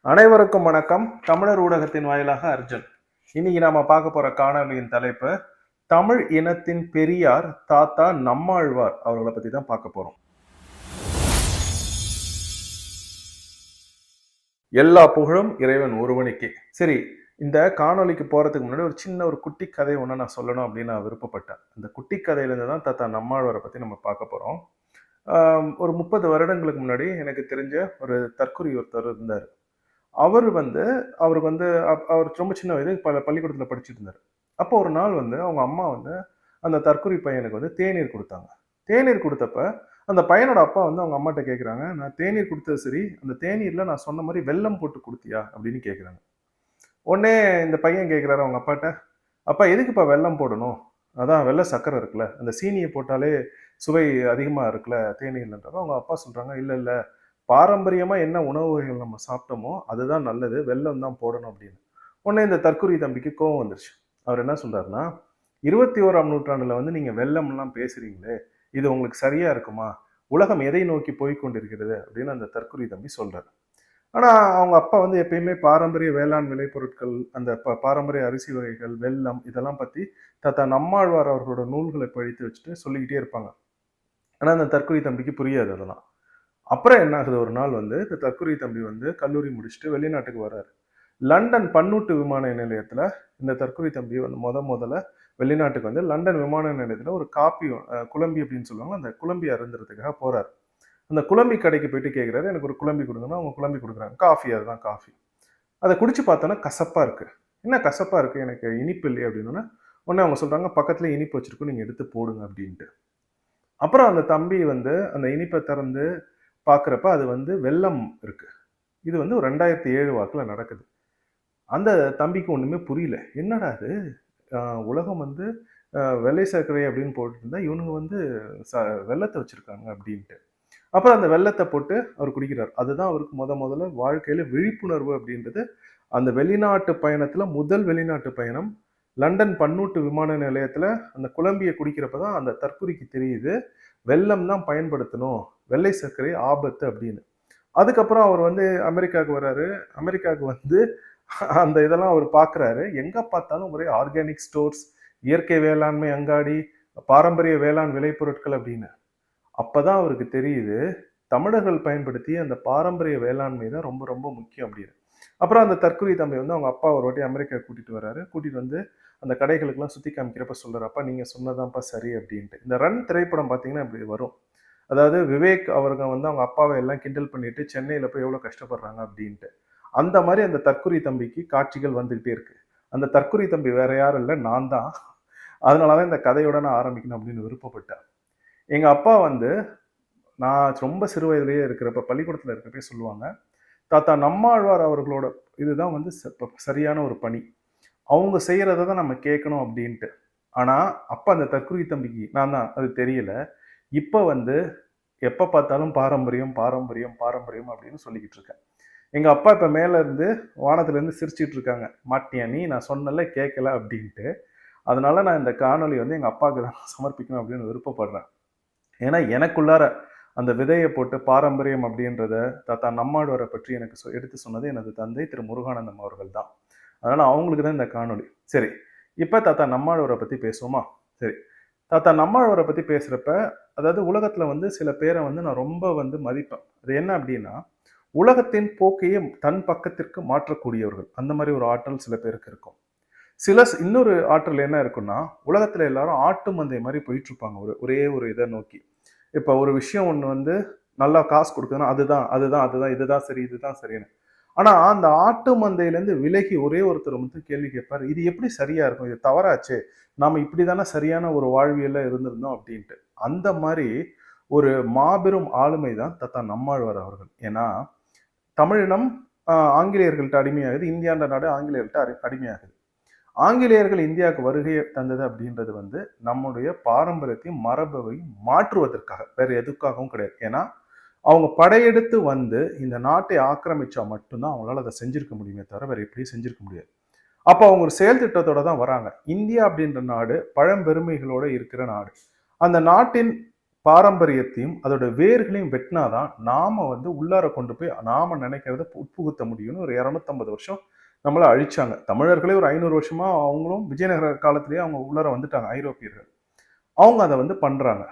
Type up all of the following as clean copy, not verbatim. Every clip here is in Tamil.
அனைவருக்கும் வணக்கம். தமிழர் ஊடகத்தின் வாயிலாக அர்ஜுன். இன்னைக்கு நாம பார்க்க போற காணொலியின் தலைப்பு தமிழ் இனத்தின் பெரியார் தாத்தா நம்மாழ்வார் அவர்களை பத்தி தான் பார்க்க போறோம். எல்லா புகழும் இறைவன் ஒருவனுக்கே. சரி, இந்த காணொலிக்கு போறதுக்கு முன்னாடி ஒரு சின்ன குட்டி கதை ஒன்று நான் சொல்லணும் அப்படின்னு நான் விருப்பப்பட்டேன். அந்த குட்டி கதையிலேருந்து தான் தாத்தா நம்மாழ்வாரை பத்தி நம்ம பார்க்க போறோம். ஒரு 30 வருடங்களுக்கு முன்னாடி எனக்கு தெரிஞ்ச ஒரு தற்குறி ஒருத்தர் இருந்தார். அவர் ரொம்ப சின்ன வயது பள்ளிக்கூடத்தில் படிச்சுட்டு இருந்தார். அப்போ ஒரு நாள் அவங்க அம்மா அந்த தற்குறி பையனுக்கு தேநீர் கொடுத்தாங்க. தேநீர் கொடுத்தப்ப அந்த பையனோட அப்பா அவங்க அம்மாட்ட கேட்குறாங்க, நான் தேநீர் கொடுத்தது சரி, அந்த தேநீர்ல நான் சொன்ன மாதிரி வெல்லம் போட்டு கொடுத்தியா அப்படின்னு கேட்குறாங்க. உடனே இந்த பையன் கேட்குறாரு அவங்க அப்பாட்ட, அப்பா எதுக்குப்பா வெல்லம் போடணும், அதான் வெள்ளை சக்கரை இருக்குல்ல, அந்த சீனியை போட்டாலே சுவை அதிகமாக இருக்குல்ல தேநீர்ன்றப்ப அவங்க அப்பா சொல்கிறாங்க, இல்லை இல்லை, பாரம்பரியமாக என்ன உணவு வகைகள் நம்ம சாப்பிட்டோமோ அதுதான் நல்லது, வெல்லம் தான் போடணும் அப்படின்னு. உடனே இந்த தற்குறி தம்பிக்கு கோவம் வந்துருச்சு. அவர் என்ன சொல்றாருன்னா, 21ஆம் நூற்றாண்டுல நீங்க வெல்லம்லாம் பேசுறீங்களே, இது உங்களுக்கு சரியா இருக்குமா, உலகம் எதை நோக்கி போய்கொண்டிருக்கிறது அப்படின்னு அந்த தற்குறி தம்பி சொல்றாரு. ஆனா அவங்க அப்பா எப்பயுமே பாரம்பரிய வேளாண் விளைபொருட்கள், அந்த பாரம்பரிய அரிசி வகைகள், வெல்லம் இதெல்லாம் பத்தி தாத்தா நம்மாழ்வார் அவர்களோட நூல்களை படித்து வச்சுட்டு சொல்லிக்கிட்டே இருப்பாங்க. ஆனா அந்த தற்குறி தம்பிக்கு புரியாது அதெல்லாம். அப்புறம் என்ன ஆகுது, ஒரு நாள் இந்த தற்குறி தம்பி கல்லூரி முடிச்சுட்டு வெளிநாட்டுக்கு வர்றாரு. லண்டன் பன்னூட்டு விமான நிலையத்துல இந்த தற்குறி தம்பி முதல்ல வெளிநாட்டுக்கு லண்டன் விமான நிலையத்துல ஒரு காப்பி, குழம்பி அப்படின்னு சொல்லுவாங்க, அந்த குழம்பி அருந்துறதுக்காக போறாரு. அந்த குழம்பி கடைக்கு போயிட்டு கேட்குறாரு, எனக்கு ஒரு குழம்பி கொடுங்கன்னா அவங்க குழம்பி கொடுக்குறாங்க. காஃபி, அதுதான் காஃபி. அதை குடிச்சு பார்த்தோன்னா கசப்பா இருக்கு. என்ன கசப்பா இருக்கு, எனக்கு இனிப்பு இல்லையே அப்படின்னா, உடனே அவங்க சொல்றாங்க, பக்கத்துல இனிப்பு வச்சிருக்கோம், நீங்க எடுத்து போடுங்க அப்படின்ட்டு. அப்புறம் அந்த தம்பி அந்த இனிப்பை திறந்து பார்க்குறப்ப அது வெல்லம் இருக்கு. இது ஒரு 2007 வாக்கில் நடக்குது. அந்த தம்பிக்கு ஒன்றுமே புரியல. என்னடா அது, உலகம் வெள்ளை சர்க்கரை அப்படின்னு போட்டு இருந்தா இவனுங்க வெள்ளத்தை வச்சிருக்காங்க அப்படின்ட்டு. அப்புறம் அந்த வெள்ளத்தை போட்டு அவர் குடிக்கிறார். அதுதான் அவருக்கு முதல்ல வாழ்க்கையில விழிப்புணர்வு அப்படின்றது. அந்த வெளிநாட்டு பயணத்துல முதல் வெளிநாட்டு பயணம், லண்டன் பன்னூட்டு விமான நிலையத்துல அந்த குழம்பியை குடிக்கிறப்பதான் அந்த தற்குறிக்கு தெரியுது, வெல்லம் தான் பயன்படுத்தணும், வெள்ளை சர்க்கரை ஆபத்து அப்படின்னு. அதுக்கப்புறம் அவர் அமெரிக்காவுக்கு வர்றாரு. அமெரிக்காவுக்கு அந்த இதெல்லாம் அவர் பார்க்குறாரு. எங்க பார்த்தாலும் ஒரே ஆர்கானிக் ஸ்டோர்ஸ், இயற்கை வேளாண்மை அங்காடி, பாரம்பரிய வேளாண் விளைபொருட்கள் அப்படின்னு. அப்பதான் அவருக்கு தெரியுது, தமிழர்கள் பயன்படுத்தி அந்த பாரம்பரிய வேளாண்மை தான் ரொம்ப ரொம்ப முக்கியம் அப்படின்னு. அப்புறம் அந்த தற்குறி தம்பி அவங்க அப்பா ஒரு வாட்டி அமெரிக்கா கூட்டிட்டு வர்றாரு. கூட்டிட்டு அந்த கடைகளுக்கெல்லாம் சுத்தி காமிக்கிறப்ப சொல்றாரு, அப்பா நீங்க சொன்னதான்ப்பா சரி அப்படின்ட்டு. இந்த ரன் திரைப்படம் பார்த்தீங்கன்னா இப்படி வரும். அதாவது விவேக் அவருங்க அவங்க அப்பாவை எல்லாம் கிண்டல் பண்ணிட்டு சென்னையில போய் எவ்வளவு கஷ்டப்படுறாங்க அப்படின்ட்டு. அந்த மாதிரி அந்த தற்குறி தம்பிக்கு காட்சிகள் வந்துகிட்டே இருக்கு. அந்த தற்குறி தம்பி வேற யாரும் இல்லை, நான் தான். அதனாலதான் இந்த கதையோட நான் ஆரம்பிக்கணும் அப்படின்னு விருப்பப்பட்டேன். எங்க அப்பா நான் ரொம்ப சிறு வயதிலேயே இருக்கிறப்ப, பள்ளிக்கூடத்துல இருக்கிறப்ப சொல்லுவாங்க, தாத்தா நம்மாழ்வார் அவர்களோட இதுதான் சரியான ஒரு பணி, அவங்க செய்யறதை தான் நம்ம கேட்கணும் அப்படின்ட்டு. ஆனா அப்ப அந்த தற்குறி தம்பிக்கு நான் தான் அது தெரியல. இப்ப எப்ப பார்த்தாலும் பாரம்பரியம் பாரம்பரியம் பாரம்பரியம் அப்படின்னு சொல்லிக்கிட்டு இருக்கேன். எங்க அப்பா இப்ப மேல இருந்து வானத்துல இருந்து சிரிச்சிட்டு இருக்காங்க, மாட்டியா நீ, நான் சொன்னல கேட்கல அப்படின்ட்டு. அதனால நான் இந்த காணொலி எங்க அப்பாவுக்கு தான் சமர்ப்பிக்கணும் அப்படின்னு விருப்பப்படுறேன். ஏன்னா எனக்குள்ளார அந்த விதையை போட்டு பாரம்பரியம் அப்படின்றத தாத்தா நம்மாழ்வாரை பற்றி எனக்கு எடுத்து சொன்னது எனது தந்தை திரு முருகானந்தம் அவர்கள் தான். அதனால அவங்களுக்கு தான் இந்த காணொலி. சரி, இப்ப தாத்தா நம்மாழ்வாரை பத்தி பேசுவோமா? சரி, தாத்தா நம்மாழ்வாரை பத்தி பேசுறப்ப, அதாவது உலகத்துல சில பேரை நான் ரொம்ப மதிப்பேன். அது என்ன அப்படின்னா, உலகத்தின் போக்கையே தன் பக்கத்திற்கு மாற்றக்கூடியவர்கள். அந்த மாதிரி ஒரு ஆற்றல் சில பேருக்கு இருக்கும். இன்னொரு ஆற்றல் என்ன இருக்குன்னா, உலகத்துல எல்லாரும் ஆட்டு மந்தை மாதிரி போயிட்டு இருப்பாங்க ஒரே ஒரு இதை நோக்கி. இப்ப ஒரு விஷயம் ஒண்ணு நல்லா காசு கொடுக்குதுன்னா அதுதான் அதுதான் அதுதான் இதுதான் சரி இதுதான் சரின்னு. ஆனா அந்த ஆட்டு மந்தையிலேருந்து விலகி ஒரே ஒருத்தர் கேள்வி கேட்பாரு, இது எப்படி சரியா இருக்கும், இது தவறாச்சு, நாம இப்படிதானே சரியான ஒரு வாழ்வியல்ல இருந்திருந்தோம் அப்படின்ட்டு. அந்த மாதிரி ஒரு மாபெரும் ஆளுமை தான் தாத்தா நம்மாழ்வார் அவர்கள். ஏன்னா தமிழினம் ஆங்கிலேயர்கள்ட்ட அடிமையாகுது, இந்தியான்ற நாடு ஆங்கிலேயர்கள்ட்ட அடிமையாகுது. ஆங்கிலேயர்கள் இந்தியாவுக்கு வருகை தந்தது அப்படின்றது நம்முடைய பாரம்பரியத்தையும் மரபையும் மாற்றுவதற்காக, வேற எதுக்காகவும் கிடையாது. ஏன்னா அவங்க படையெடுத்து இந்த நாட்டை ஆக்கிரமிச்சா மட்டும்தான் அவங்களால அதை செஞ்சிருக்க முடியுமே தவிர வேற எப்படியும் செஞ்சிருக்க முடியாது. அப்போ அவங்க ஒரு செயல் திட்டத்தோட தான் வராங்க. இந்தியா அப்படின்ற நாடு பழம்பெருமைகளோட இருக்கிற நாடு. அந்த நாட்டின் பாரம்பரியத்தையும் அதோட வேர்களையும் வெட்டினாதான் நாம வந்து உள்ளார கொண்டு போய் நாம நினைக்கிறத உட்புகுத்த முடியும்னு ஒரு 250 வருஷம் நம்மள அழிச்சாங்க. தமிழர்களே ஒரு 500 வருஷமா அவங்களும் விஜயநகர காலத்திலேயே அவங்க உள்ளார வந்துட்டாங்க ஐரோப்பியர்கள். அவங்க அதை வந்து பண்றாங்க.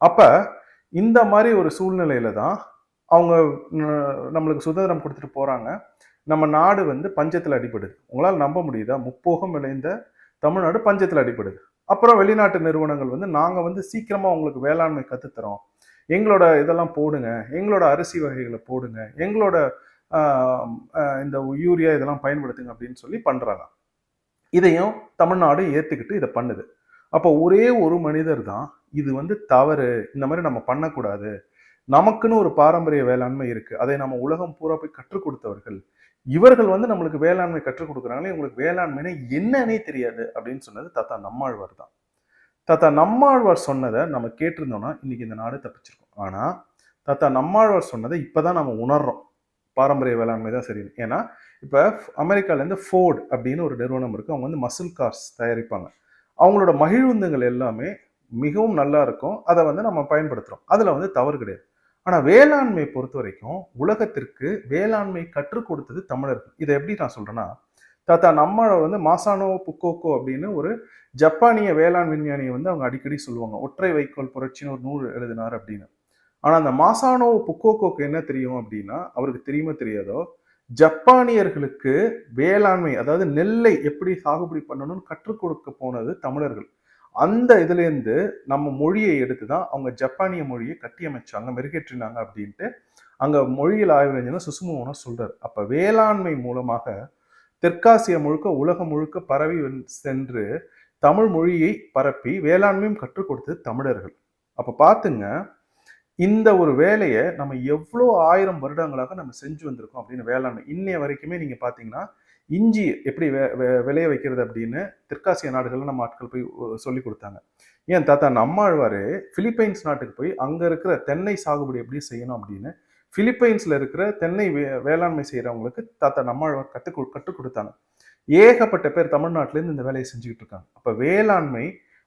அப்ப இந்த மாதிரி ஒரு சூழ்நிலையில தான் அவங்க நம்மளுக்கு சுதந்திரம் கொடுத்துட்டு போறாங்க. நம்ம நாடு வந்து பஞ்சத்துல அடிபடுது. உங்களால் நம்ப முடியுதா? முப்போகம் விளைந்த தமிழ்நாடு பஞ்சத்துல அடிபடுது. அப்புறம் வெளிநாட்டு நிறுவனங்கள் வந்து நாங்க வந்து சீக்கிரமா உங்களுக்கு வேளாண்மை கத்துத்தரோம், எங்களோட இதெல்லாம் போடுங்க, எங்களோட அரிசி வகைகளை போடுங்க, எங்களோட இந்த யூரியா இதெல்லாம் பயன்படுத்துங்க அப்படின்னு சொல்லி பண்றாங்க. இதையும் தமிழ்நாடு ஏத்துக்கிட்டு இதை பண்ணுது. அப்போ ஒரே ஒரு மனிதர் தான் இது வந்து தவறு, இந்த மாதிரி நம்ம பண்ணக்கூடாது, நமக்குன்னு ஒரு பாரம்பரிய வேளாண்மை இருக்கு, அதை நம்ம உலகம் பூரா போய் கற்றுக் கொடுத்தவர்கள், இவர்கள் வந்து நம்மளுக்கு வேளாண்மை கற்றுக் கொடுக்குறாங்களே, உங்களுக்கு வேளாண்மைனா என்னன்னே தெரியாது அப்படின்னு சொன்னது தாத்தா நம்மாழ்வார் தான். தாத்தா நம்மாழ்வார் சொன்னதை நம்ம கேட்டிருந்தோம்னா இன்னைக்கு இந்த நாடு தப்பிச்சிருக்கும். ஆனா தாத்தா நம்மாழ்வார் சொன்னதை இப்பதான் நம்ம உணர்றோம், பாரம்பரிய வேளாண்மை தான் சரி. ஏன்னா இப்ப அமெரிக்கால இருந்து ஃபோர்ட் அப்படின்னு ஒரு நிறுவனம் இருக்கு. அவங்க வந்து மசில் கார்ஸ் தயாரிப்பாங்க. அவங்களோட மகிழுந்துகள் எல்லாமே மிகவும் நல்லா இருக்கும். அதை வந்து நம்ம பயன்படுத்துறோம், அதுல வந்து தவறு கிடையாது. ஆனா வேளாண்மை பொறுத்த வரைக்கும் உலகத்திற்கு வேளாண்மை கற்றுக் கொடுத்தது தமிழர்கள். இதை எப்படி நான் சொல்றேன்னா, தாத்தா நம்மள வந்து மாசானோ புக்கோக்கோ அப்படின்னு ஒரு ஜப்பானிய வேளாண் விஞ்ஞானியை வந்து அவங்க அடிக்கடி சொல்லுவாங்க. ஒற்றை வைக்கோல் புரட்சின்னு ஒரு நூல் எழுதினார் அப்படின்னு. ஆனா அந்த மாசானோ புக்கோக்கோக்கு என்ன தெரியும் அப்படின்னா, அவருக்கு தெரியுமோ தெரியாதோ, ஜப்பானியர்களுக்கு வேளாண்மை, அதாவது நெல்லை எப்படி சாகுபடி பண்ணணும்னு கற்றுக் கொடுக்க போனது தமிழர்கள். அந்த இதுல இருந்து நம்ம மொழியை எடுத்துதான் அவங்க ஜப்பானிய மொழியை கட்டியமைச்சாங்க, மெருகேற்றினாங்க அப்படின்ட்டு அங்க மொழியியல் ஆய்வறிஞர் சுசுமு சொல்றாரு. அப்ப வேளாண்மை மூலமாக தெற்காசியா முழுக்க, உலகம் முழுக்க பரவி சென்று தமிழ் மொழியை பரப்பி வேளாண்மையும் கற்றுக் கொடுத்தது தமிழர்கள். அப்ப பாத்துங்க, இந்த ஒரு வேலையை நம்ம எவ்வளோ 1000 வருடங்களாக நம்ம செஞ்சு வந்திருக்கோம் அப்படின்னு. வேளாண்மை இன்னைய வரைக்குமே நீங்க பாத்தீங்கன்னா, இஞ்சி எப்படி விளைய வைக்கிறது அப்படின்னு தெற்காசிய நாடுகள்ல நம்ம ஆட்கள் போய் சொல்லி கொடுத்தாங்க. ஏன் தாத்தா நம்மாழ்வாரு பிலிப்பைன்ஸ் நாட்டுக்கு போய் அங்க இருக்கிற தென்னை சாகுபடி எப்படி செய்யணும் அப்படின்னு பிலிப்பைன்ஸ்ல இருக்கிற தென்னை வேளாண்மை செய்யறவங்களுக்கு தாத்தா நம்மாழ்வார் கற்றுக் கொடுத்தாங்க. ஏகப்பட்ட பேர் தமிழ்நாட்டில இருந்து இந்த வேலையை செஞ்சுக்கிட்டு இருக்காங்க. அப்ப வேளாண்மை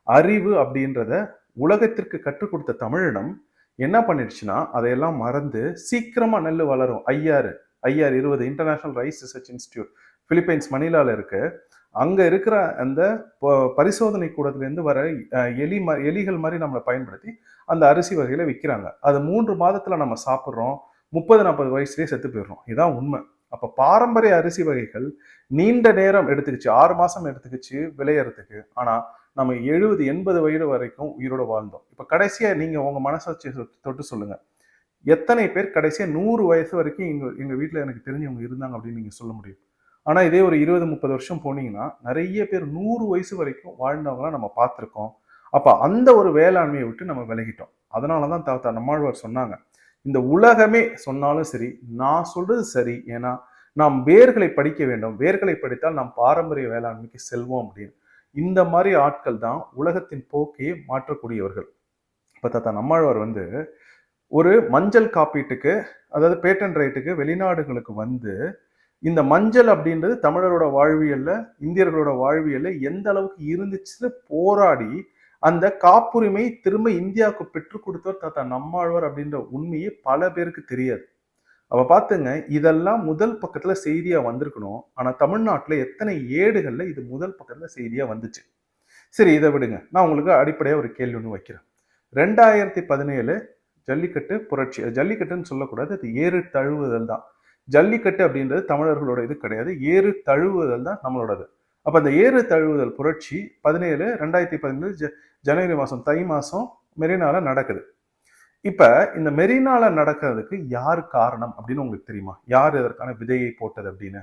அறிவு அப்படின்றத உலகத்திற்கு கற்றுக் கொடுத்த தமிழினம் என்ன பண்ணிடுச்சுன்னா, அதையெல்லாம் மறந்து சீக்கிரமா நெல் வளரும். IR 20 International Rice Research Institute Philippines மணிலால இருக்கு. அங்க இருக்கிற அந்த பரிசோதனை கூடத்துல இருந்து வர எலிகள் மாதிரி நம்மளை பயன்படுத்தி அந்த அரிசி வகையில விற்கிறாங்க. அது 3 மாதத்துல நம்ம சாப்பிட்றோம், 30-40 வயசுலயே செத்து போயிடுறோம். இதுதான் உண்மை. அப்ப பாரம்பரிய அரிசி வகைகள் நீண்ட நேரம் எடுத்துக்கிச்சு, 6 மாசம் எடுத்துக்கிச்சு விளையறதுக்கு. ஆனா நம்ம 70-80 வயது வரைக்கும் உயிரோட வாழ்ந்தோம். இப்ப கடைசியா நீங்க உங்க மனசாட்சியை தொட்டு சொல்லுங்க, எத்தனை பேர் கடைசியா 100 வயசு வரைக்கும் எங்க வீட்டுல எனக்கு தெரிஞ்சவங்க இருந்தாங்க அப்படின்னு நீங்க சொல்ல முடியும்? ஆனா இதே ஒரு 20-30 வருஷம் போனீங்கன்னா நிறைய பேர் 100 வயசு வரைக்கும் வாழ்ந்தவங்களாம் நம்ம பார்த்திருக்கோம். அப்ப அந்த ஒரு வேளாண்மையை விட்டு நம்ம விலகிட்டோம். அதனாலதான் தாத்தா நம்மாழ்வார் சொன்னாங்க, இந்த உலகமே சொன்னாலும் சரி, நான் சொல்றது சரி, ஏன்னா நாம் வேர்களை படிக்க வேண்டும், வேர்களை படித்தால் நாம் பாரம்பரிய வேளாண்மைக்கு செல்வோம் அப்படின்னு. இந்த மாதிரி ஆட்கள் தான் உலகத்தின் போக்கையே மாற்றக்கூடியவர்கள். இப்ப தாத்தா நம்மாழ்வார் வந்து ஒரு மஞ்சள் காப்பீட்டுக்கு, அதாவது பேட்டன் ரைட்டுக்கு வெளிநாடுகளுக்கு வந்து இந்த மஞ்சள் அப்படின்றது தமிழரோட வாழ்வியல்ல, இந்தியர்களோட வாழ்வியல்ல எந்த அளவுக்கு இருந்துச்சுன்னு போராடி அந்த காப்புரிமை திரும்ப இந்தியாவுக்கு பெற்றுக் கொடுத்தவர் தாத்தா நம்மாழ்வார் அப்படின்ற உண்மையே பல பேருக்கு தெரியாது. அவ பாத்துங்க, இதெல்லாம் முதல் பக்கத்துல செய்தியா வந்திருக்கணும். ஆனா தமிழ்நாட்டுல எத்தனை ஏடுகள்ல இது முதல் பக்கத்துல செய்தியா வந்துச்சு? சரி, இதை விடுங்க. நான் உங்களுக்கு அடிப்படையா ஒரு கேள்வி ஒன்று வைக்கிறேன். 2017 ஜல்லிக்கட்டு புரட்சி. ஜல்லிக்கட்டுன்னு சொல்லக்கூடாது, அது ஏறு தழுவுதல் தான். ஜல்லிக்கட்டு அப்படின்றது தமிழர்களோட இது கிடையாது, ஏறு தழுவுதல் தான் நம்மளோடது. அப்ப அந்த ஏறு தழுவுதல் புரட்சி 2017 ஜனவரி மாசம், தை மாசம் மெரினால நடக்குது. இப்ப இந்த மெரினால நடக்கிறதுக்கு யாரு காரணம் அப்படின்னு உங்களுக்கு தெரியுமா? யார் இதற்கான விதையை போட்டது அப்படின்னு?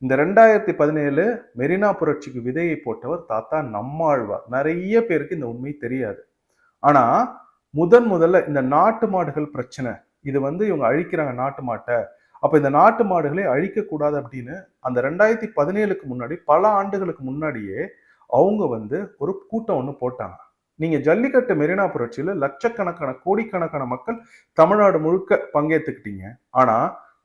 இந்த 2017 மெரினா புரட்சிக்கு விதையை போட்டவர் தாத்தா நம்மாழ்வார். நிறைய பேருக்கு இந்த உண்மை தெரியாது. ஆனா முதல்ல இந்த நாட்டு மாடுகள் பிரச்சனை, இது வந்து இவங்க அழிக்கிறாங்க நாட்டு மாட்டை, அப்ப இந்த நாட்டு மாடுகளை அழிக்க கூடாது அப்படின்னு அந்த 2017க்கு முன்னாடி, பல ஆண்டுகளுக்கு முன்னாடியே அவங்க வந்து ஒரு கூட்டம் ஒண்ணு போட்டாங்க. நீங்க ஜல்லிக்கட்டு மெரினா புரட்சியில லட்சக்கணக்கான, கோடிக்கணக்கான மக்கள் தமிழ்நாடு முழுக்க பங்கேற்றுக்கிட்டீங்க. ஆனா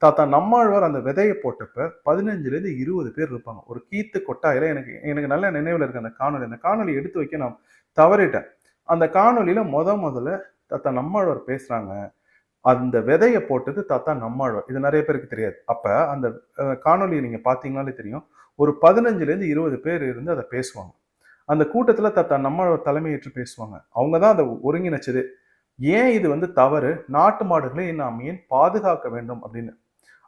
தாத்தா நம்மாழ்வார் அந்த விதையை போட்டப்ப 15-20 பேர் இருப்பாங்க. ஒரு கீத்து கொட்டாயில, எனக்கு நல்ல நினைவுல இருக்கு அந்த காணொலி. அந்த காணொலி எடுத்து வைக்க நான் தவறிட்டேன். அந்த காணொலியில முதல்ல தாத்தா நம்மாழ்வார் பேசுறாங்க, அந்த விதைய போட்டது தாத்தா நம்மாழ்வார். இது நிறைய பேருக்கு தெரியாது. அப்ப அந்த காணொலியை நீங்க பார்த்தீங்கனாலே தெரியும். ஒரு 15லேருந்து 20 பேர் இருந்து அதை பேசுவாங்க. அந்த கூட்டத்துல தாத்தா நம்மாழ்வார் தலைமையேற்று பேசுவாங்க. அவங்க தான் அதை ஒருங்கிணைச்சது. ஏன் இது வந்து தவறு, நாட்டு மாடுகளை நாம் ஏன் பாதுகாக்க வேண்டும் அப்படின்னு.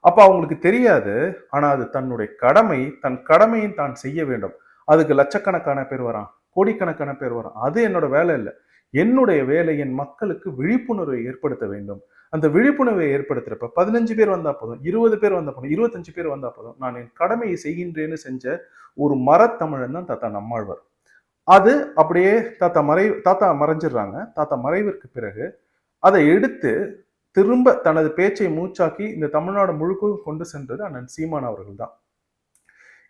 அப்ப அவங்களுக்கு தெரியாது. ஆனா அது தன்னுடைய கடமை, தன் கடமையை தான் செய்ய வேண்டும். அதுக்கு லட்சக்கணக்கான பேர் வரான், கோடிக்கணக்கான பேர் வரான். அது என்னோட வேலை இல்லை. என்னுடைய வேலை என் மக்களுக்கு விழிப்புணர்வை ஏற்படுத்த வேண்டும். அந்த விழிப்புணர்வை ஏற்படுத்துறப்ப 15 பேர் வந்தா போதும், 20 பேர் வந்தா போதும், 25 பேர் வந்தா போதும், நான் என் கடமையை செய்கின்றேன்னு செஞ்ச ஒரு மரத்தமிழன் தான் தாத்தா நம்மாழ்வார். அது அப்படியே தாத்தா மறைஞ்சிடுறாங்க. தாத்தா மறைவிற்கு பிறகு அதை எடுத்து திரும்ப தனது பேச்சை மூச்சாக்கி இந்த தமிழ்நாடு முழுக்க கொண்டு சென்றது அண்ணன் சீமான் அவர்கள் தான்.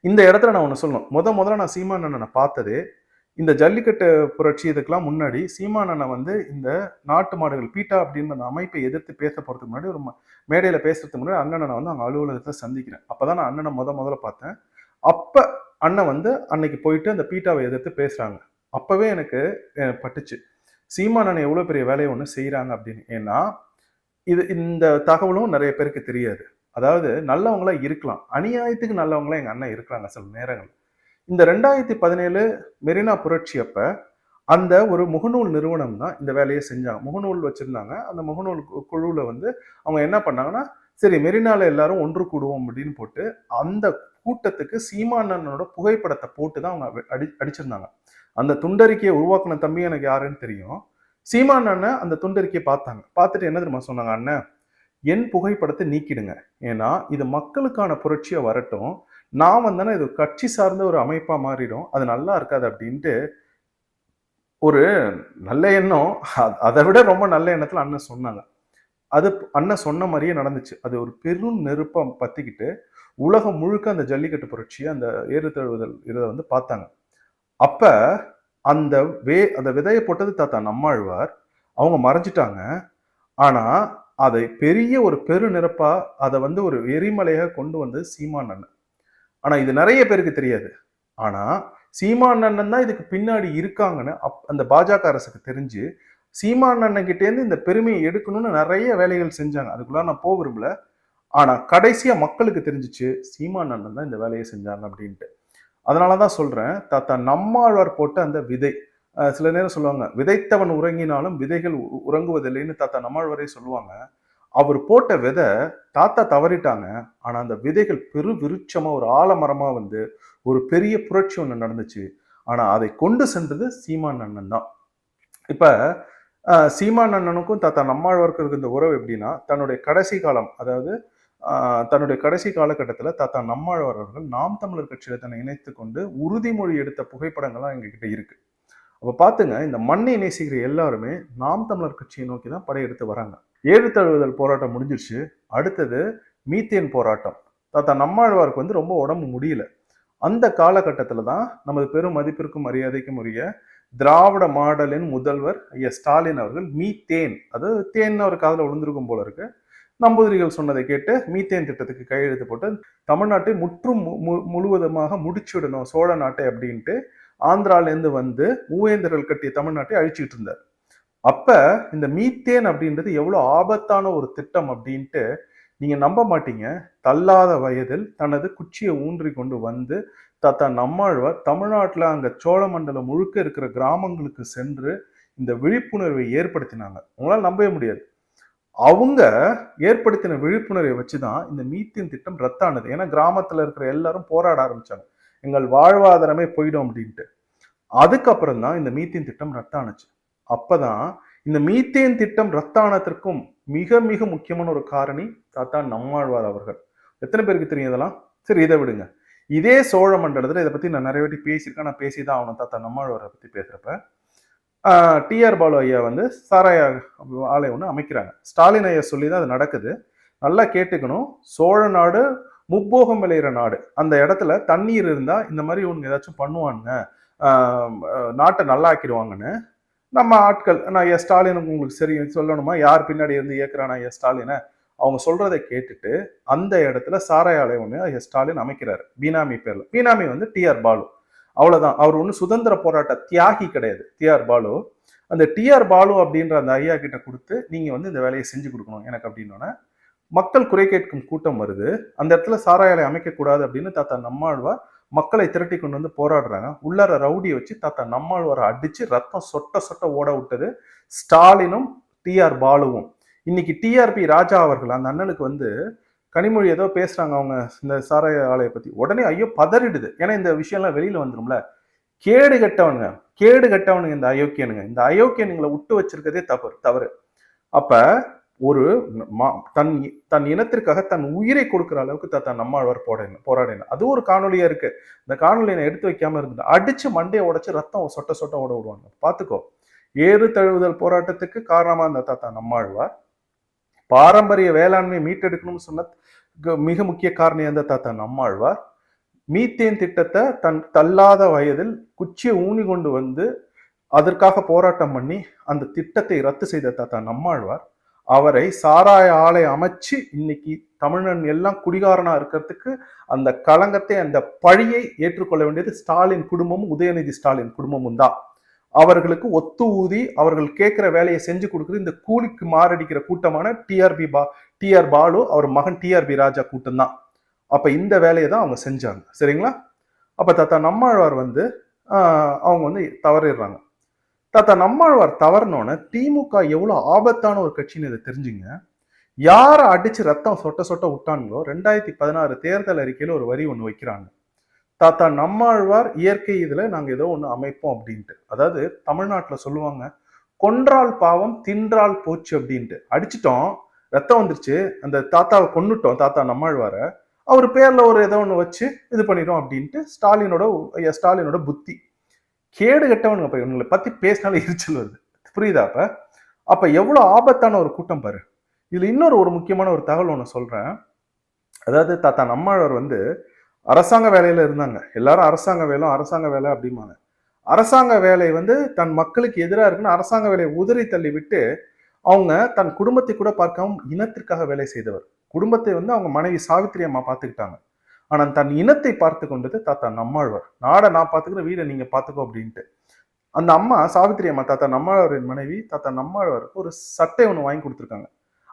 இந்த இடத்துல நான் ஒண்ணு சொல்லணும். முதல்ல நான் சீமான் அண்ணனை பார்த்ததே இந்த ஜல்லிக்கட்டு புரட்சி இதுக்கெல்லாம் முன்னாடி சீமான் அண்ணன் வந்து இந்த நாட்டு மாடுகள் பீட்டா அப்படின்னு அந்த அமைப்பை எதிர்த்து பேச போறதுக்கு முன்னாடி ஒரு மேடையில பேசுறதுக்கு முன்னாடி அண்ணனை நான் வந்து அங்க அலுவலகத்தை சந்திக்கிறேன். அப்பதான் நான் அண்ணனை முதல்ல பார்த்தேன். அப்ப அண்ணன் வந்து அன்னைக்கு போயிட்டு அந்த பீட்டாவை எதிர்த்து பேசுறாங்க. அப்பவே எனக்கு பட்டுச்சு, சீமான் அண்ணன் எவ்வளவு பெரிய வேலையை ஒண்ணு செய்யறாங்க அப்படின்னு. ஏன்னா இந்த தகவலும் நிறைய பேருக்கு தெரியாது. அதாவது நல்லவங்களா இருக்கலாம், அநியாயத்துக்கு நல்லவங்களா எங்க அண்ணன் இருக்கிறாங்க சில நேரங்கள். இந்த 2017 மெரினா புரட்சி அப்ப அந்த ஒரு முகநூல் நிறுவனம் தான் இந்த வேலையை செஞ்சாங்க. முகநூல் வச்சிருந்தாங்க. அந்த முகநூல் குழுவுல வந்து அவங்க என்ன பண்ணாங்கன்னா, சரி மெரினால எல்லாரும் ஒன்று கூடுவோம் அப்படின்னு போட்டு அந்த கூட்டத்துக்கு சீமான் அண்ணனோட புகைப்படத்தை போட்டு தான் அவங்க அடிச்சிருந்தாங்க. அந்த துண்டறிக்கையை உருவாக்குன தம்பி எனக்கு யாருன்னு தெரியும். சீமான் அண்ணன் அந்த துண்டறிக்கையை பார்த்தாங்க. பார்த்துட்டு என்ன தெரியுமா சொன்னாங்க, அண்ணன் என் புகைப்படத்தை நீக்கிடுங்க, ஏன்னா இது மக்களுக்கான புரட்சியா வரட்டும், நான் வந்தேன்னா இது கட்சி சார்ந்த ஒரு அமைப்பா மாறிடும், அது நல்லா இருக்காது அப்படின்ட்டு ஒரு நல்ல எண்ணம், அதை விட ரொம்ப நல்ல எண்ணத்துல அண்ணன் சொன்னாங்க. அது அண்ணன் சொன்ன மாதிரியே நடந்துச்சு. அது ஒரு பெரும் நெருப்பம் பத்திக்கிட்டு உலகம் முழுக்க அந்த ஜல்லிக்கட்டு புரட்சியை அந்த ஏறு தழுவுதல் இதை வந்து பார்த்தாங்க. அப்ப அந்த விதையை போட்டது தாத்தா நம்மாழ்வார். அவங்க மறைஞ்சிட்டாங்க. ஆனா அதை பெரிய ஒரு பெரு நெருப்பா அதை வந்து ஒரு எரிமலையாக கொண்டு வந்து சீமான் அண்ணன். ஆனா இது நிறைய பேருக்கு தெரியாது. ஆனா சீமான் அண்ணன் தான் இதுக்கு பின்னாடி இருக்காங்கன்னு அந்த பாஜக அரசுக்கு தெரிஞ்சு சீமான் அண்ணன் கிட்டே இருந்து இந்த பெருமையை எடுக்கணும்னு நிறைய வேலைகள் செஞ்சாங்க. அதுக்குள்ள நான் போக விரும்பல. ஆனா கடைசியா மக்களுக்கு தெரிஞ்சிச்சு சீமான் அண்ணன் தான் இந்த வேலையை செஞ்சாங்க அப்படின்ட்டு. அதனாலதான் சொல்றேன், தாத்தா நம்மாழ்வார் போட்ட அந்த விதை, சில நேரம் சொல்லுவாங்க விதைத்தவன் உறங்கினாலும் விதைகள் உறங்குவதில்லைன்னு தாத்தா நம்மாழ்வாரே சொல்லுவாங்க. அவர் போட்ட விதை தாத்தா தவறிட்டாங்க. ஆனா அந்த விதைகள் பெரு விருட்சமா ஒரு ஆலமரமா வந்து ஒரு பெரிய புரட்சி ஒண்ணு நடந்துச்சு. ஆனா அதை கொண்டு சென்றது சீமான் அண்ணன் தான். இப்ப சீமான் அண்ணனுக்கும் தாத்தா நம்மாழ்வாருக்கும் இருக்க இந்த உறவு எப்படின்னா, தன்னுடைய கடைசி காலம், அதாவது தன்னுடைய கடைசி காலகட்டத்தில் தாத்தா நம்மாழ்வார் அவர்கள் நாம் தமிழர் கட்சியில தன்னை இணைத்து கொண்டு உறுதிமொழி எடுத்த புகைப்படங்கள்லாம் எங்ககிட்ட இருக்கு. அப்ப பாத்துங்க, இந்த மண்ணை நேசிக்கிற எல்லாருமே நாம் தமிழர் கட்சியை நோக்கி தான் படையெடுத்து வராங்க. ஏறு தழுவுதல் போராட்டம் முடிஞ்சிருச்சு. அடுத்தது மீத்தேன் போராட்டம். தாத்தா நம்மாழ்வாருக்கு வந்து ரொம்ப உடம்பு முடியல. அந்த காலகட்டத்துல தான் நமது பெரும் மதிப்பிற்கும் மரியாதைக்கும் உரிய திராவிட மாடலின் முதல்வர் ஐயா ஸ்டாலின் அவர்கள் மீத்தேன், அது தேன் அவர் காதல விழுந்திருக்கும் போல இருக்கு, நம்பூதிரிகள் சொன்னதை கேட்டு மீத்தேன் திட்டத்துக்கு கையெழுத்து போட்டு தமிழ்நாட்டை முழுவதுமாக முடிச்சுடணும் சோழ நாட்டை அப்படின்ட்டு ஆந்திராலேருந்து வந்து மூவேந்தர்கள் கட்டிய தமிழ்நாட்டை அழிச்சுட்டு இருந்தார். அப்ப இந்த மீத்தேன் அப்படின்றது எவ்வளவு ஆபத்தான ஒரு திட்டம் அப்படின்ட்டு நீங்க நம்ப மாட்டீங்க. தள்ளாத வயதில் தனது குச்சியை ஊன்றி கொண்டு வந்து தாத்தா நம்மாழ்வார் தமிழ்நாட்டுல அங்க சோழமண்டலம் முழுக்க இருக்கிற கிராமங்களுக்கு சென்று இந்த விழிப்புணர்வை ஏற்படுத்தினாங்க. உங்களால் நம்பவே முடியாது. அவங்க ஏற்படுத்தின விழிப்புணர்வை வச்சுதான் இந்த மீத்தேன் திட்டம் ரத்தானது. ஏன்னா கிராமத்துல இருக்கிற எல்லாரும் போராட ஆரம்பிச்சாங்க, எங்கள் வாழ்வாதாரமே போயிடும் அப்படின்ட்டு. அதுக்கப்புறம் தான் இந்த மீத்தேன் திட்டம் ரத்தானுச்சு. அப்பதான் இந்த மீத்தேன் திட்டம் ரத்தானத்திற்கும் மிக மிக முக்கியமான ஒரு காரணி தாத்தா நம்மாழ்வார் அவர்கள். எத்தனை பேருக்கு தெரியும் இதெல்லாம்? சரி, இதை விடுங்க. இதே சோழ மண்டலத்துல இதை பத்தி நான் நிறைய வாட்டி பேசியிருக்கேன். நான் பேசிதான் ஆகணும் தாத்தா நம்மாழ்வாரை பத்தி பேசுறப்ப. டிஆர் பாலு ஐயா வந்து சாராய ஆலை ஒன்று அமைக்கிறாங்க. ஸ்டாலின் ஐயா சொல்லி தான் அது நடக்குது. நல்லா கேட்டுக்கணும். சோழ நாடு முப்போகம் விளையிற நாடு. அந்த இடத்துல தண்ணீர் இருந்தா இந்த மாதிரி ஒன்று ஏதாச்சும் பண்ணுவாங்க, நாட்டை நல்லா ஆக்கிடுவாங்கன்னு நம்ம ஆட்கள், நான் ஐயா ஸ்டாலின் உங்களுக்கு சரி சொல்லணுமா யார் பின்னாடி இருந்து இயக்குறானா ஐயா ஸ்டாலினை, அவங்க சொல்றதை கேட்டுட்டு அந்த இடத்துல சாராய ஆலை ஒன்று ஐயா ஸ்டாலின் அமைக்கிறாரு பீனாமி பேர்ல. பீனாமி வந்து டிஆர் பாலு. அவ்வளவுதான். அவர் ஒன்றும் சுதந்திர போராட்ட தியாகி கிடையாது டிஆர் பாலு. அந்த டிஆர் பாலு அப்படின்ற அந்த ஐயா கிட்ட கொடுத்து நீங்க வந்து இந்த வேலையை செஞ்சு கொடுக்கணும் எனக்கு அப்படின்னோடனே மக்கள் குறை கேட்கும் கூட்டம் வருது. அந்த இடத்துல சாராய ஆலை அமைக்கக்கூடாது அப்படின்னு தாத்தா நம்மாழ்வார் மக்களை திரட்டி கொண்டு வந்து போராடுறாங்க. உள்ளார ரவுடியை வச்சு தாத்தா நம்மாழ்வாரை அடிச்சு ரத்தம் சொட்ட சொட்ட ஓட விட்டது ஸ்டாலினும் டிஆர் பாலுவும். இன்னைக்கு டிஆர்பி ராஜா அவர்கள் அந்த அண்ணனுக்கு வந்து கனிமொழி ஏதோ பேசுறாங்க அவங்க இந்த சாராய ஆலையை பத்தி, உடனே ஐயோ பதறிடுது. ஏன்னா இந்த விஷயம்லாம் வெளியில வந்துரும்ல. கேடு கட்டவனுங்க, கேடு கட்டவனுங்க இந்த அயோக்கியனுங்க. இந்த அயோக்கியனுங்களை விட்டு வச்சிருக்கதே தவறு. அப்ப ஒரு தன் தன் இனத்திற்காக தன் உயிரை கொடுக்கிற அளவுக்கு தாத்தா நம்மாழ்வார் போராடின அது ஒரு காணொலியா இருக்கு. இந்த காணொலியை நான் எடுத்து வைக்காம இருந்தது. அடிச்சு மண்டையை உடைச்சு ரத்தம் சொட்ட சொட்ட ஓட விடுவாங்க. பாத்துக்கோ. ஏறு தழுவுதல் போராட்டத்துக்கு காரணமா இருந்த தாத்தா நம்மாழ்வார், பாரம்பரிய வேளாண்மை மீட்டெடுக்கணும்னு சொன்ன மிக முக்கிய காரணம் அந்த தாத்தா நம்மாழ்வார், மீத்தேன் திட்டத்தை தன் தள்ளாத வயதில் குச்சியை ஊனி கொண்டு வந்து அதற்காக போராட்டம் பண்ணி அந்த திட்டத்தை ரத்து செய்த தாத்தா நம்மாழ்வார், அவரை சாராய ஆலை அமைச்சு இன்னைக்கு தமிழன் எல்லாம் குடிகாரனா இருக்கிறதுக்கு அந்த களங்கத்தை அந்த பழியை ஏற்றுக்கொள்ள வேண்டியது ஸ்டாலின் குடும்பமும் உதயநிதி ஸ்டாலின் குடும்பமும் தான். அவர்களுக்கு ஒத்து ஊதி அவர்கள் கேட்கிற வேலையை செஞ்சு கொடுக்குறது இந்த கூலிக்கு மாரடிக்கிற கூட்டமான டிஆர் பாலு அவர் மகன் டிஆர்பி ராஜா கூட்டம் தான். அப்ப இந்த வேலையை தான் அவங்க செஞ்சாங்க. சரிங்களா? அப்ப தாத்தா நம்மாழ்வார் வந்து அவங்க வந்து தவறிடுறாங்க. தாத்தா நம்மாழ்வார் தவறினோன்னு திமுக எவ்வளவு ஆபத்தான ஒரு கட்சின்னு இதை தெரிஞ்சுங்க. யாரை அடிச்சு ரத்தம் சொட்ட சொட்ட விட்டாங்களோ 2016 தேர்தல் அறிக்கையில ஒரு வரி ஒண்ணு வைக்கிறாங்க. தாத்தா நம்மாழ்வார் இயற்கை இதுல நாங்க ஏதோ ஒண்ணு அமைப்போம் அப்படின்ட்டு. அதாவது தமிழ்நாட்டுல சொல்லுவாங்க, கொன்றால் பாவம் தின்றால் போச்சு அப்படின்ட்டு. அடிச்சிட்டோம், ரத்தம் வந்துருச்சு, அந்த தாத்தாவை கொன்னுட்டோம் தாத்தா நம்மாழ்வார, அவர் பேர்ல ஒரு ஏதோ ஒண்ணு வச்சு இது பண்ணிடும் அப்படின்ட்டு ஸ்டாலினோட புத்தி. கேடு கட்டவனுங்க. அப்ப இவங்களை பத்தி பேசினாலும் எரிச்சல் வருது. புரியுதா? அப்ப எவ்வளவு ஆபத்தான ஒரு கூட்டம் பாரு. இதுல இன்னொரு முக்கியமான ஒரு தகவல் ஒண்ணு சொல்றேன். அதாவது தாத்தா நம்மாழ்வார் வந்து அரசாங்க வேலையில இருந்தாங்க. எல்லாரும் அரசாங்க வேலை அப்படிம்பாங்க. அரசாங்க வேலை வந்து தன் மக்களுக்கு எதிராக இருக்குன்னு அரசாங்க வேலையை உதறி தள்ளி விட்டு அவங்க தன் குடும்பத்தை கூட பார்க்காம இனத்திற்காக வேலை செய்தவர். குடும்பத்தை வந்து அவங்க மனைவி சாவித்திரி அம்மா பார்த்துக்கிட்டாங்க. ஆனா தன் இனத்தை பார்த்து கொண்டது தாத்தா நம்மாழ்வார். நாடை நான் பார்த்துக்கிற வீடை நீங்க பார்த்துக்கோ அப்படின்ட்டு. அந்த அம்மா சாவித்திரி அம்மா தாத்தா நம்மாழ்வாரின் மனைவி தாத்தா நம்மாழ்வாருக்கு ஒரு சட்டை ஒன்று வாங்கி கொடுத்துருக்காங்க.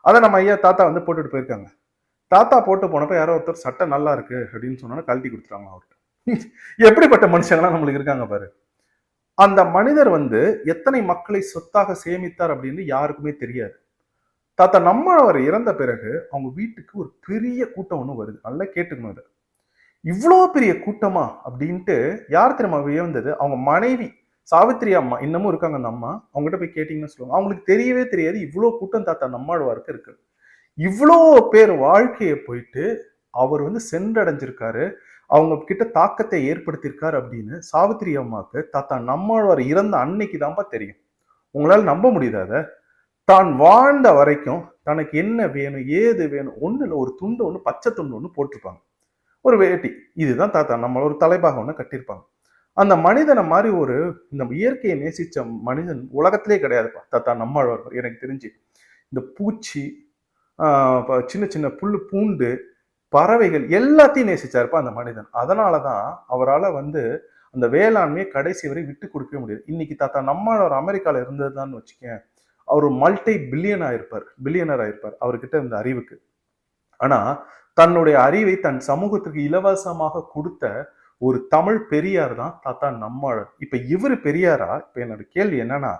அதை நம்ம ஐயா தாத்தா வந்து போட்டுட்டு போயிருக்காங்க. தாத்தா போட்டு போனப்ப யாரோ ஒருத்தர் சட்டை நல்லா இருக்கு அப்படின்னு சொன்னோன்னா கழட்டி கொடுத்துட்டாங்க அவர்கிட்ட. எப்படிப்பட்ட மனுஷங்களாம் நம்மளுக்கு இருக்காங்க பாரு. அந்த மனிதர் வந்து எத்தனை மக்களை சொத்தாக சேமித்தார் அப்படின்னு யாருக்குமே தெரியாது. தாத்தா நம்மாழ்வார் இறந்த பிறகு அவங்க வீட்டுக்கு ஒரு பெரிய கூட்டம் ஒண்ணு வருது. நல்லா கேட்டுக்கணும் இதை. இவ்வளோ பெரிய கூட்டமா அப்படின்ட்டு யார் தெரியுமா வியந்தது? அவங்க மனைவி சாவித்திரி அம்மா இன்னமும் இருக்காங்க. அந்த அம்மா அவங்ககிட்ட போய் கேட்டீங்கன்னு சொல்லுவாங்க, அவங்களுக்கு தெரியவே தெரியாது இவ்வளோ கூட்டம் தாத்தா நம்மாழ்வாருக்கு இருக்கு. இவ்வளோ பேர் வாழ்க்கையை போயிட்டு அவர் வந்து சென்றடைஞ்சிருக்காரு, அவங்க கிட்ட தாக்கத்தை ஏற்படுத்தியிருக்காரு அப்படின்னு சாவித்திரி அம்மாவுக்கு தாத்தா நம்மாழ்வார் இறந்த அன்னைக்கு தான்ப்பா தெரியும். உங்களால நம்ப முடியாத? தான் வாழ்ந்த வரைக்கும் தனக்கு என்ன வேணும் ஏது வேணும் ஒண்ணு இல்லை, ஒரு துண்டு ஒண்ணு பச்சை துண்டு ஒண்ணு போட்டிருப்பாங்க, ஒரு வேட்டி, இதுதான் தாத்தா நம்ம ஒரு தலைபாகம் ஒண்ணு கட்டியிருப்பாங்க. அந்த மனிதனை மாதிரி ஒரு இந்த இயற்கையை நேசிச்ச மனிதன் உலகத்திலே கிடையாதுப்பா தாத்தா நம்மாழ்வார். எனக்கு தெரிஞ்சு இந்த பூச்சி சின்ன சின்ன புல்லு பூண்டு பறவைகள் எல்லாத்தையும் நேசிச்சாருப்பா அந்த மனிதன். அதனாலதான் அவரால் வந்து அந்த வேளாண்மையை கடைசி வரை விட்டு கொடுக்கவே முடியாது. இன்னைக்கு தாத்தா நம்மாழ்வார் அமெரிக்கால இருந்ததுதான் வச்சுக்கேன், அவர் மல்டி பில்லியனர் ஆயிருப்பார் அவர்கிட்ட இந்த அறிவுக்கு. ஆனா தன்னுடைய அறிவை தன் சமூகத்துக்கு இலவசமாக கொடுத்த ஒரு தமிழ் பெரியார் தான் தாத்தா நம்மாழ்வார். இப்ப இவரு பெரியாரா? இப்ப என்னோட கேள்வி என்னன்னா,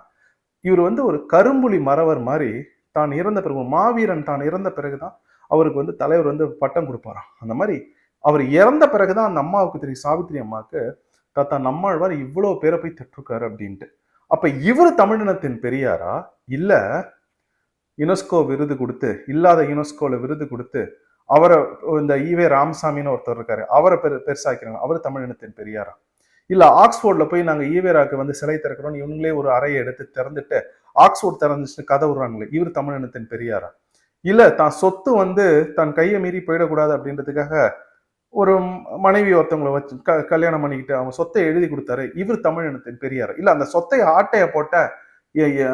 இவர் வந்து ஒரு கரும்புலி மறவர் மாதிரி தான் இறந்த பிறகு, மாவீரன் தான் இறந்த பிறகுதான் அவருக்கு வந்து தலைவர் வந்து பட்டம் கொடுப்பாராம். அந்த மாதிரி அவர் இறந்த பிறகுதான் அந்த அம்மாவுக்கு தெரியும், சாவித்திரி அம்மாவுக்கு, தாத்தா நம்மாழ்வார் இவ்வளவு பேரை போய் தட்டிருக்காரு அப்படின்ட்டு. அப்ப இவர் தமிழினத்தின் பெரியாரா? இல்ல யுனெஸ்கோ விருது கொடுத்து, இல்லாத யுனெஸ்கோல விருது கொடுத்து அவரை இந்த ஈவே ராமசாமின்னு ஒருத்தர் இருக்காரு, அவரை பெருசாக்கிறாங்க, அவர் தமிழினத்தின் பெரியாரா? இல்ல ஆக்ஸ்போர்ட்ல போய் நாங்க ஈவேராக்கு வந்து சிலை திறக்கிறோம், இவங்களே ஒரு அறையை எடுத்து திறந்துட்டு ஆக்ஸ்போர்ட் திறந்துச்சுன்னு கதை விடுறாங்களே, இவர் தமிழினத்தின் பெரியாரா? இல்ல தான் சொத்து வந்து தன் கையை மீறி போயிடக்கூடாது அப்படின்றதுக்காக ஒரு மனைவி ஒருத்தவங்களை வச்சு கல்யாணம் பண்ணிக்கிட்டு அவங்க சொத்தை எழுதி கொடுத்தாரு, இவர் தமிழினத்தின் பெரியாரா? இல்ல அந்த சொத்தை ஆட்டைய போட்ட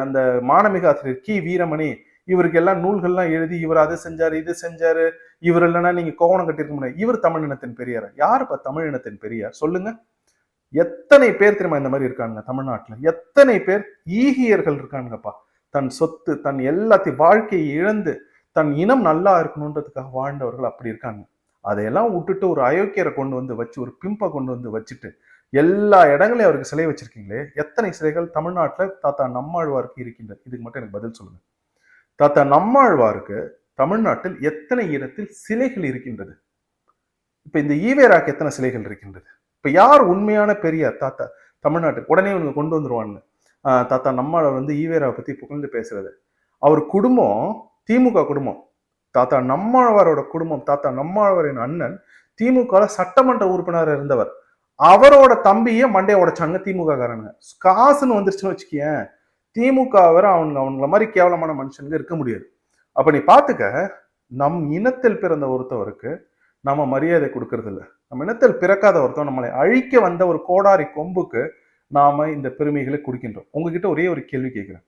அந்த மானமிக ஆசிரியர் கி வீரமணி இவருக்கு எல்லாம் நூல்கள்லாம் எழுதி இவர் அதை செஞ்சாரு இது செஞ்சாரு, இவர் இல்லைன்னா நீங்க கோவணம் கட்டிருக்க முடியாது, இவர் தமிழினத்தின் பெரியாரா? யாருப்பா தமிழினத்தின் பெரியார் சொல்லுங்க? எத்தனை பேர் தெரியுமா இந்த மாதிரி இருக்காங்க தமிழ்நாட்டுல? எத்தனை பேர் ஈகியர்கள் இருக்காங்கப்பா. தன் சொத்து, தன் எல்லாத்தையும் வாழ்க்கையை இழந்து தன் இனம் நல்லா இருக்கணுன்றதுக்காக வாழ்ந்தவர்கள் அப்படி இருக்காங்க. அதையெல்லாம் விட்டுட்டு ஒரு அயோக்கியரை கொண்டு வந்து வச்சு, ஒரு பிம்பை கொண்டு வந்து வச்சுட்டு எல்லா இடங்களையும் அவருக்கு சிலை வச்சிருக்கீங்களே, எத்தனை சிலைகள் தமிழ்நாட்டுல தாத்தா நம்மாழ்வாருக்கு இருக்கின்றது? இதுக்கு மட்டும் எனக்கு பதில் சொல்லுங்க. தாத்தா நம்மாழ்வாருக்கு தமிழ்நாட்டில் எத்தனை இடத்தில் சிலைகள் இருக்கின்றது? இப்ப இந்த ஈவேராக்கு எத்தனை சிலைகள் இருக்கின்றது? இப்ப யார் உண்மையான பெரியார்? தாத்தா தமிழ்நாட்டுக்கு உடனே இவங்க கொண்டு வந்துருவாங்க. தாத்தா நம்மாழ்வார் வந்து ஈவேராவை பத்தி புகழ்ந்து பேசுறது. அவர் குடும்பம் திமுக குடும்பம். தாத்தா நம்மாழ்வாரோட குடும்பம், தாத்தா நம்மாழ்வாரின் அண்ணன் திமுக சட்டமன்ற உறுப்பினர் இருந்தவர். அவரோட தம்பியே மண்டைய உடைச்சாங்க திமுக காரங்க. காசுன்னு வந்துருச்சுன்னு வச்சுக்கேன், திமுக வர அவங்கள மாதிரி கேவலமான மனுஷனுங்க இருக்க முடியாது. அப்ப நீ பாத்துக்க, நம் இனத்தில் பிறந்த ஒருத்தவருக்கு நம்ம மரியாதை கொடுக்கறது இல்லை. நம்ம இனத்தில் பிறக்காத ஒருத்தவன் நம்மளை அழிக்க வந்த ஒரு கோடாரி கொம்புக்கு நாம இந்த பெருமைகளை கொடுக்கின்றோம். உங்ககிட்ட ஒரே ஒரு கேள்வி கேட்கிறேன்.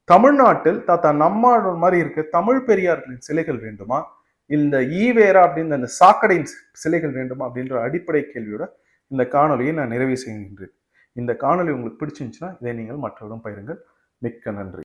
தமிழ்நாட்டில் தாத்தா நம்மாழ்வார் மாதிரி இருக்க தமிழ் பெரியார்களின் சிலைகள் வேண்டுமா, இந்த ஈவேரா அப்படின்னு அந்த சாக்கடையின் சிலைகள் வேண்டுமா அப்படின்ற அடிப்படை கேள்வியோட இந்த காணொலியை நான் நிறைவு செய்கின்றேன். இந்த காணொலி உங்களுக்கு பிடிச்சிருந்துச்சுன்னா இதை நீங்கள் மற்றவரிடம் பகிருங்கள். மிக்க நன்றி.